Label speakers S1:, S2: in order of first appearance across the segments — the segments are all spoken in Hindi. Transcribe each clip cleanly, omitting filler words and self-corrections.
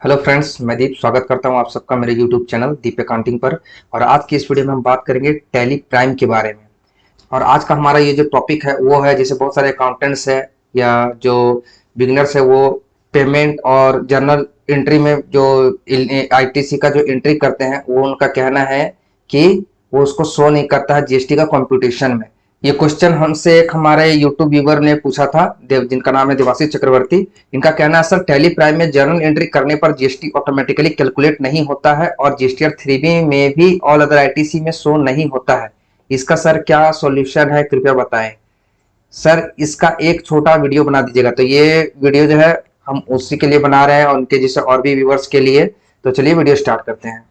S1: हेलो फ्रेंड्स, मैं दीप स्वागत करता हूं आप सबका मेरे यूट्यूब चैनल दीप अकाउंटिंग पर। और आज की इस वीडियो में हम बात करेंगे टैली प्राइम के बारे में। और आज का हमारा ये जो टॉपिक है वो है, जैसे बहुत सारे अकाउंटेंट्स है या जो बिगिनर्स है वो पेमेंट और जर्नल एंट्री में जो आईटीसी का जो एंट्री करते हैं वो उनका कहना है कि वो उसको शो नहीं करता है जीएसटी का कंप्यूटेशन में। ये क्वेश्चन हमसे एक हमारे यूट्यूब व्यूवर ने पूछा था, जिनका नाम है देवाशीष चक्रवर्ती। इनका कहना है सर, टैली प्राइम में जर्नल एंट्री करने पर जीएसटी ऑटोमेटिकली कैलकुलेट नहीं होता है और जीएसटीआर 3B में भी ऑल अदर आईटीसी में शो नहीं होता है। इसका सर क्या सॉल्यूशन है, कृपया बताएं। सर इसका एक छोटा वीडियो बना दीजिएगा। तो ये वीडियो जो है हम उसी के लिए बना रहे हैं और उनके जैसे और भी व्यूवर्स के लिए। तो चलिए वीडियो स्टार्ट करते हैं।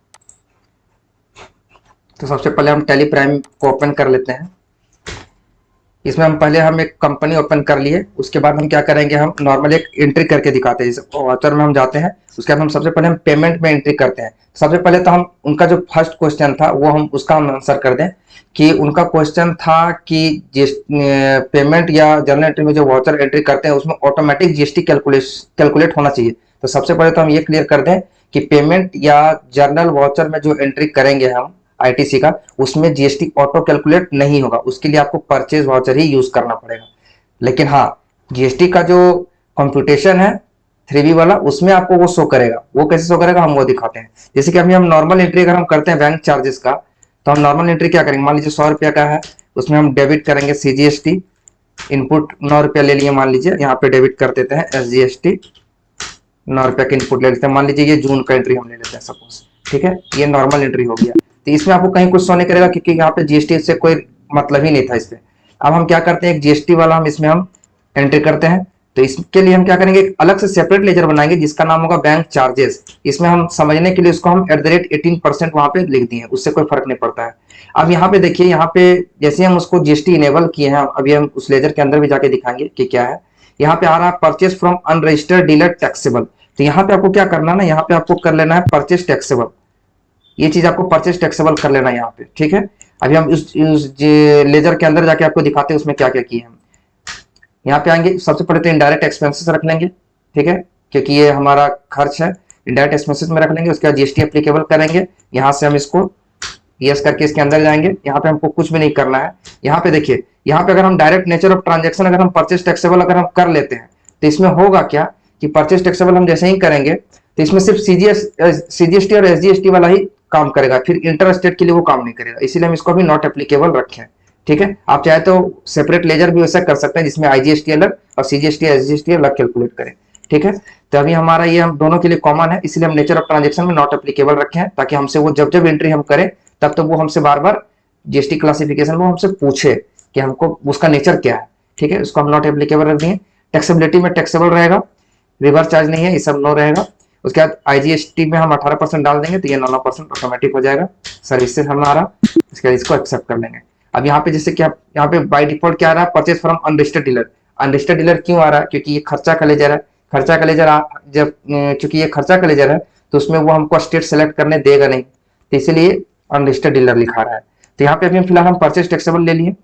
S1: तो सबसे पहले हम टैली प्राइम को ओपन कर लेते हैं। इसमें हम एक कंपनी ओपन कर लिए। उसके बाद हम क्या करेंगे, हम नॉर्मल एक एंट्री करके दिखाते हैं। जैसे वाउचर में हम जाते हैं, उसके बाद हम सबसे पहले हम पेमेंट में एंट्री करते हैं। सबसे पहले तो हम उनका जो फर्स्ट क्वेश्चन था वो हम उसका हम आंसर कर दें कि उनका क्वेश्चन था कि जिस पेमेंट या जर्नल एंट्री में जो वाउचर एंट्री करते हैं उसमें ऑटोमेटिक जीएसटी कैलकुलेट होना चाहिए। तो सबसे पहले तो हम ये क्लियर कर दें कि पेमेंट या जर्नल वाउचर में जो एंट्री करेंगे हम आईटीसी का, उसमें जीएसटी ऑटो कैलकुलेट नहीं होगा। उसके लिए आपको परचेज वाउचर ही यूज करना पड़ेगा। लेकिन हाँ, जीएसटी का जो कंप्यूटेशन है 3B वाला, उसमें आपको वो शो करेगा। वो कैसे शो करेगा हम वो दिखाते हैं। जैसे कि अभी हम नॉर्मल एंट्री अगर हम करते हैं बैंक चार्जेस का, तो हम नॉर्मल एंट्री क्या करेंगे, मान लीजिए 100 रुपया का है, उसमें हम डेबिट करेंगे सीजीएसटी। इनपुट 9 रुपया ले लिए, मान लीजिए यहाँ पे डेबिट कर देते हैं एसजीएसटी। 9 रुपया का इनपुट ले लेते हैं। मान लीजिए ये जून का एंट्री हम ले लेते हैं सपोज, ठीक है। ये नॉर्मल एंट्री हो गया। तो इसमें आपको कहीं कुछ शो नहीं करेगा क्योंकि यहाँ पे जीएसटी से कोई मतलब ही नहीं था इससे। अब हम क्या करते हैं, एक जीएसटी वाला हम इसमें हम एंट्री करते हैं। तो इसके लिए हम क्या करेंगे, एक अलग से सेपरेट लेजर बनाएंगे जिसका नाम होगा बैंक चार्जेस। इसमें हम समझने के लिए उसको हम @18% वहां पे लिख दिए, उससे कोई फर्क नहीं पड़ता है। अब यहाँ पे देखिए, यहाँ पे जैसे हम उसको जीएसटी इनेबल किए हैं, अभी हम उस लेजर के अंदर भी जाके दिखाएंगे कि क्या है। यहाँ पे आ रहा है purchase from unregistered dealer taxable. तो यहाँ पे आपको क्या करना है ना, यहाँ पे आपको कर लेना है परचेज टैक्सेबल। ये चीज आपको परचेज टैक्सेबल कर लेना है यहाँ पे, ठीक है। अभी हम इस लेजर के अंदर जाके आपको दिखाते हैं उसमें क्या क्या किए हम। यहाँ पे आएंगे, सबसे पहले तो इनडायरेक्ट एक्सपेंसेस रख लेंगे, ठीक है, क्योंकि ये हमारा खर्च है। इनडायरेक्ट एक्सपेंसेस में रख लेंगे। उसके बाद जीएसटी एप्लीकेबल करेंगे। यहाँ से हम इसको यस करके इसके अंदर जाएंगे। यहाँ पे हमको कुछ भी नहीं करना है। यहाँ पे देखिए, यहाँ पे अगर हम डायरेक्ट नेचर ऑफ ट्रांजेक्शन अगर हम परचेज टैक्सेबल अगर हम कर लेते हैं, तो इसमें होगा क्या कि परचेज टैक्सेबल हम जैसे ही करेंगे तो इसमें सिर्फ सीजीएसटी और एसजीएसटी वाला ही काम करेगा, फिर इंटर स्टेट के लिए वो काम नहीं करेगा। इसीलिए हम इसको भी नॉट एप्लीकेबल रखें, ठीक है। आप चाहे तो सेपरेट लेजर भी वैसा कर सकते हैं जिसमें आईजीएसटी अलग और सीजीएसटी एसजीएसटी अलग कैलकुलेट करें, ठीक है। तो अभी हमारा ये हम दोनों के लिए कॉमन है, इसलिए हम नेचर ऑफ ट्रांजेक्शन में नॉट एप्लीकेबल रखे हैं, ताकि हमसे वो जब जब एंट्री हम करें तब तो वो हमसे बार बार जीएसटी क्लासिफिकेशन में हमसे पूछे कि हमको उसका नेचर क्या है, ठीक है। उसको हम नॉट एप्लीकेबल रख दिए। टैक्सेबिलिटी में टैक्सेबल रहेगा, रिवर्स चार्ज नहीं है, ये सब नो रहेगा। उसके बाद आईजीएसटी में हम 18% डाल देंगे तो ये 9% ऑटोमेटिक हो जाएगा। सर्विसेज हमारा, इसके बाद इसको एक्सेप्ट कर लेंगे। अब यहाँ पे जैसे कि आप यहाँ पे बाय डिफॉल्ट क्या आ रहा है, purchase from unregistered dealer. Unregistered dealer क्यों आ रहा है, क्योंकि ये खर्चा का लेजर है। खर्चा का लेजर जब चूंकि ये खर्चा का लेजर है तो उसमें वो हमको स्टेट सेलेक्ट करने देगा नहीं, तो इसलिए अनरजिस्टर्ड डीलर लिखा रहा है। तो यहाँ पे अभी फिलहाल हम परचेज टैक्सेबल ले लिए।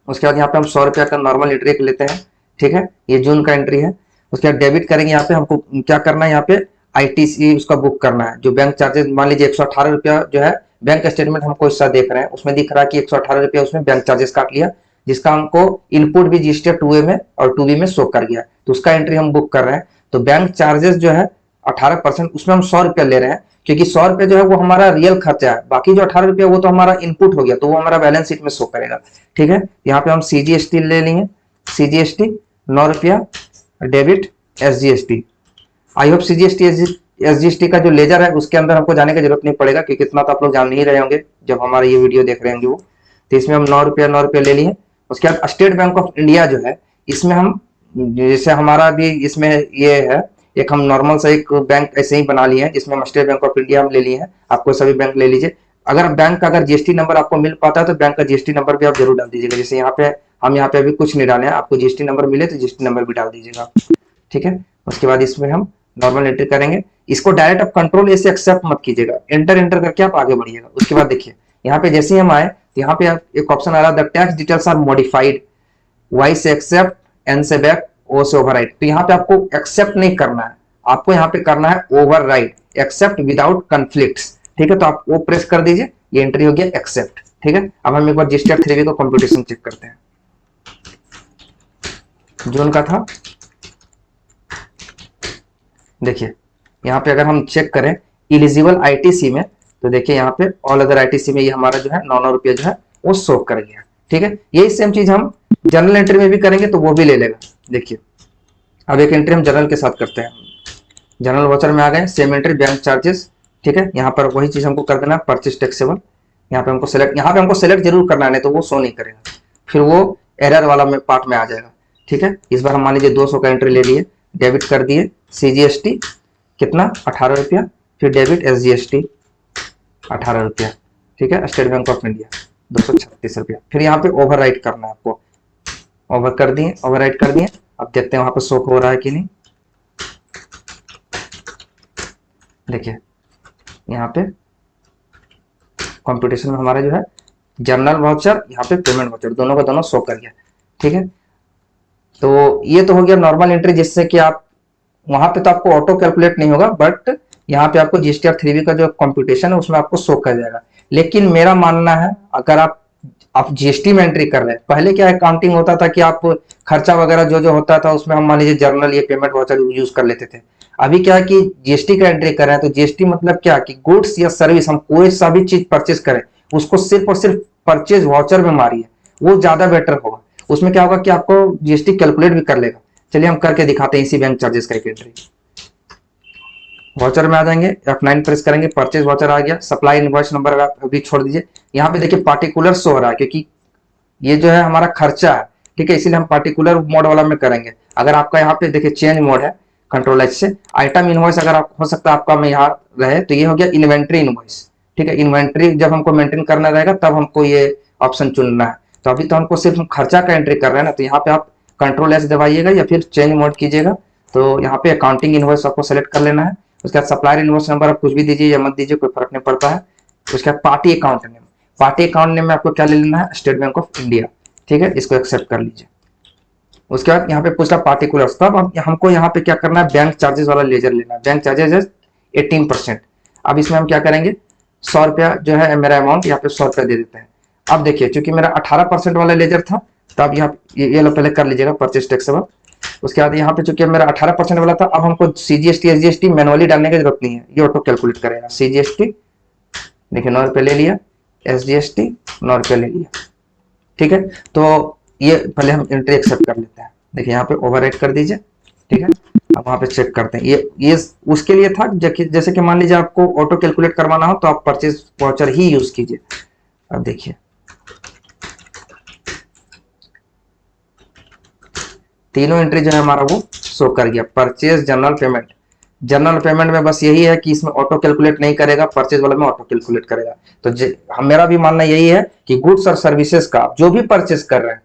S1: उसके बाद यहाँ पे हम 100 रुपया का नॉर्मल एंट्री लेते हैं, ठीक है। ये जून का एंट्री है। उसके बाद डेबिट करेंगे। यहाँ पे हमको क्या करना है, यहाँ पे आईटीसी उसका बुक करना है। जो बैंक चार्जेस, मान लीजिए 118 रुपया जो है बैंक स्टेटमेंट हमको इसका देख रहे हैं, उसमें दिख रहा है कि 118 रुपया उसमें बैंक चार्जेस काट लिया, जिसका हमको इनपुट भी जीएसटी 2A में और 2B में शो कर गया। तो उसका एंट्री हम बुक कर रहे हैं। तो बैंक चार्जेस जो है 18%, उसमें हम 100 रुपया ले रहे हैं, क्योंकि 100 रुपया जो है वो हमारा रियल खर्चा है। बाकी जो 18 रुपया वो तो हमारा इनपुट हो गया, तो वो हमारा बैलेंस शीट में शो करेगा, ठीक है। यहाँ पे हम सीजीएसटी ले लेंगे। सीजीएसटी 9 रुपया debit SGST. I hope CGST SGST का जो लेजर है उसके अंदर हमको जाने की जरूरत नहीं पड़ेगा, क्योंकि इतना तो आप लोग जान नहीं रहे होंगे जब हमारे ये वीडियो देख रहे होंगे वो। तो इसमें हम 9 रुपया ले लिए। उसके बाद स्टेट बैंक ऑफ इंडिया जो है, इसमें हम जैसे हमारा भी इसमें ये है, एक हम नॉर्मल सा एक बैंक ऐसे ही बना लिए हैं जिसमें हम स्टेट बैंक ऑफ इंडिया हम ले लिए हैं। आपको सभी बैंक ले लीजिए। अगर बैंक का अगर जीएसटी नंबर आपको मिल पाता है तो बैंक का जीएसटी नंबर भी आप जरूर डाल दीजिएगा। जैसे यहाँ पे हम यहाँ पे अभी कुछ नहीं डाले हैं, आपको जीएसटी नंबर मिले तो जीएसटी नंबर भी डाल दीजिएगा, ठीक है। उसके बाद इसमें हम नॉर्मल एंट्री करेंगे। इसको डायरेक्ट आप कंट्रोल ऐसे एक्सेप्ट मत कीजिएगा, एंटर करके आप आगे बढ़िएगा। उसके बाद देखिए यहाँ पे जैसे ही हम आए तो यहाँ पे एक ऑप्शन आ रहा है, the tax details are modified, Y से एक्सेप्ट, एन से बैक, ओ से ओवरराइट। तो यहाँ पे आपको एक्सेप्ट नहीं करना है, आपको यहाँ पे करना है ओवरराइड एक्सेप्ट विदाउट कन्फ्लिक्ट्स। ठीक है, तो आप वो प्रेस कर दीजिए, ये एंट्री हो गया एक्सेप्ट। ठीक है, अब हम एक बार GSTR 3B को कंप्यूटेशन चेक करते हैं जो उनका था। देखिए यहाँ पे अगर हम चेक करें इलिजिबल ITC में, तो देखिए यहाँ पे ऑल अदर ITC में ये हमारा जो है 9 रुपये जो है वो शो कर गया। ठीक है, यही सेम चीज हम जनरल एंट्री में भी करेंगे तो वो भी ले लेगा। देखिए अब एक एंट्री हम जनरल के साथ करते हैं। जनरल वाउचर में आ गए, सेम एंट्री बैंक चार्जेस। ठीक है, यहाँ पर वही चीज हमको कर देना, परचेज टैक्सेबल। यहाँ पे हमको सेलेक्ट जरूर करना है, नहीं तो वो शो नहीं करेगा, फिर वो एरर वाला में पार्ट में आ जाएगा। ठीक है, इस बार हम मान लीजिए 200 का एंट्री ले लिए, डेबिट कर दिए CGST कितना 18 रुपया, फिर डेबिट SGST 18 रुपया। ठीक है, स्टेट बैंक ऑफ इंडिया 236 रुपया। फिर यहाँ पे ओवरराइट करना है आपको, ओवरराइट कर दिए। अब देखते हैं वहां पर शो हो रहा है कि नहीं। देखिए यहाँ पे कंप्यूटेशन में हमारा जो है जनरल वाउचर, यहाँ पे पेमेंट वाउचर, दोनों का दोनों शो कर गया। ठीक है, तो ये तो हो गया नॉर्मल एंट्री, जिससे कि आप वहां पे तो आपको ऑटो कैलकुलेट नहीं होगा, बट यहाँ पे आपको GSTR 3B का जो कंप्यूटेशन है उसमें आपको शो कर जाएगा। लेकिन मेरा मानना है अगर आप GST में एंट्री कर रहे हैं, पहले क्या अकाउंटिंग होता था कि आप खर्चा वगैरह जो जो होता था उसमें हम मान लीजिए जर्नल ये पेमेंट वाउचर यूज कर लेते थे। अभी क्या है कि GST का एंट्री कर रहे हैं, तो GST मतलब क्या कि गुड्स या सर्विस हम कोई सा भी चीज परचेज करें उसको सिर्फ और सिर्फ परचेज वाउचर में मारिए, वो ज्यादा बेटर होगा। उसमें क्या होगा कि आपको GST कैलकुलेट भी कर लेगा। चलिए हम करके दिखाते हैं इसी बैंक चार्जेस का एक एंट्री। वाउचर में आ जाएंगे, F9 प्रेस करेंगे, परचेज वाउचर आ गया। सप्लाई इनवॉइस नंबर आप अभी छोड़ दीजिए, यहाँ पे देखिए पार्टिकुलर शो हो रहा है क्योंकि ये जो है हमारा खर्चा है। ठीक है, इसीलिए हम पार्टिकुलर मोड वाला में करेंगे। अगर आपका यहाँ पे देखिए चेंज मोड है कंट्रोल H से, आइटम इनवॉइस अगर आप हो सकता है आपका में यहाँ रहे, तो ये हो गया इन्वेंट्री इनवॉइस। ठीक है, इन्वेंट्री जब हमको मेंटेन करना रहेगा तब हमको ये ऑप्शन चुनना है। तो अभी तो हमको सिर्फ खर्चा का एंट्री कर रहे हैं ना, तो यहाँ पे आप कंट्रोल S दबाइएगा या फिर चेंज मोड कीजिएगा। तो यहाँ पे अकाउंटिंग इनवॉइस आपको सेलेक्ट कर लेना है। उसके बाद सप्लायर इनवॉइस नंबर आप कुछ भी दीजिए या मत दीजिए, कोई फर्क नहीं पड़ता है। उसके बाद पार्टी अकाउंट नेम में आपको क्या ले लेना है, स्टेट बैंक ऑफ इंडिया। ठीक है, इसको एक्सेप्ट कर लीजिए। उसके बाद यहाँ पे पूछा पार्टिकुलर्स, तब हमको यहाँ पे क्या करना है, बैंक चार्जेस वाला लेजर लेना है। Bank charges 18%। अब इसमें हम क्या करेंगे, 100 रुपया जो है मेरा अमाउंट, यहाँ पे 100 रुपया दे देते हैं। अब देखिए चूंकि मेरा 18% वाला लेजर था, तो अब यहाँ ये लो पहले कर लीजिएगा परचेज टैक्सेबल। उसके बाद यहाँ पे चूंकि मेरा 18% वाला था, अब हमको CGST SGST मैनुअली डालने की जरूरत नहीं है, ये ऑटो कैलकुलेट करेगा। CGST देखिए 9 रुपये ले लिया, SGST 9 रुपये ले लिया। ठीक है, तो ये पहले हम एंट्री एक्सेप्ट कर लेते हैं। देखिए यहाँ पे ओवरराइट कर दीजिए। ठीक है, अब वहां पे चेक करते हैं। ये उसके लिए था जैसे कि मान लीजिए आपको ऑटो कैलकुलेट करवाना हो तो आप परचेज वाउचर ही यूज कीजिए। अब देखिए तीनों एंट्री जो है हमारा वो शो कर गया। परचेज जनरल पेमेंट में बस यही है कि इसमें ऑटो कैलकुलेट नहीं करेगा, परचेज वाले में ऑटो कैलकुलेट करेगा। तो मेरा भी मानना यही है कि गुड्स और सर्विसेज का जो भी परचेज कर रहे हैं,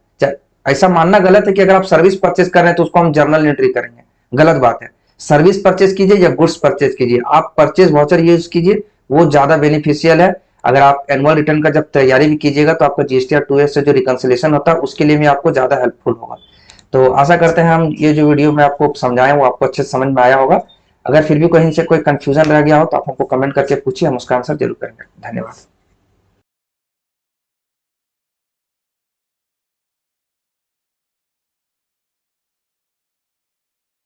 S1: ऐसा मानना गलत है कि अगर आप सर्विस परचेज कर रहे हैं तो उसको हम जर्नल एंट्री करेंगे, गलत बात है। सर्विस परचेज कीजिए या गुड्स परचेज कीजिए, आप परचेज वाउचर यूज कीजिए, वो ज्यादा बेनिफिशियल है। अगर आप एनुअल रिटर्न का जब तैयारी भी कीजिएगा तो आपका GSTR 2S से जो रिकंसिलेशन होता है उसके लिए भी आपको ज्यादा हेल्पफुल होगा। तो आशा करते हैं हम ये जो वीडियो में आपको समझाएं वो आपको अच्छे से समझ में आया होगा। अगर फिर भी कहीं से कोई कंफ्यूजन रह गया हो तो आप हमको कमेंट करके पूछिए, हम उसका आंसर जरूर करेंगे। धन्यवाद।